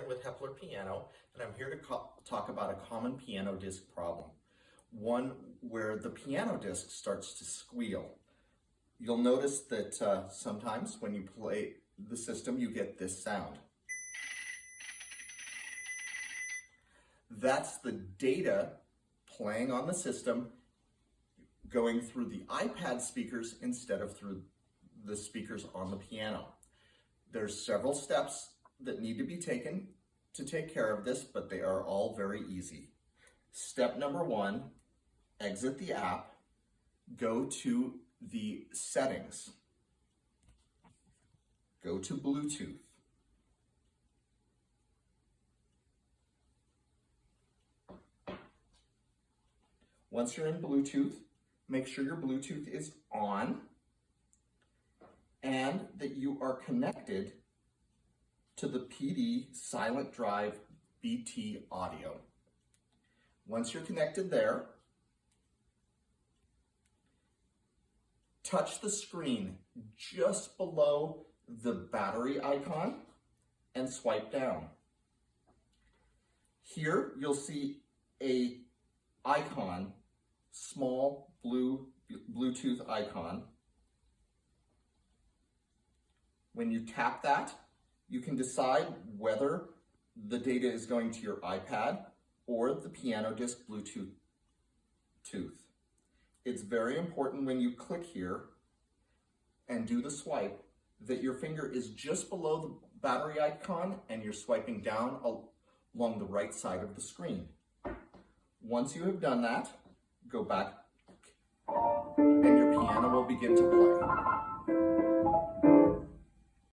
with Hepler Piano, and I'm here to talk about a common piano disc problem. One where the piano disc starts to squeal. You'll notice that sometimes when you play the system, you get this sound. That's the data playing on the system going through the iPad speakers instead of through the speakers on the piano. There's several steps that need to be taken to take care of this, but they are all very easy. Step number one, exit the app, go to the settings, go to Bluetooth. Once you're in Bluetooth, make sure your Bluetooth is on and that you are connected to the PD Silent Drive BT audio. Once you're connected there, touch the screen just below the battery icon and swipe down. Here you'll see a icon, small blue Bluetooth icon. When you tap that, you can decide whether the data is going to your iPad or the PianoDisc Bluetooth. It's very important when you click here and do the swipe that your finger is just below the battery icon and you're swiping down along the right side of the screen. Once you have done that, go back and your piano will begin to play.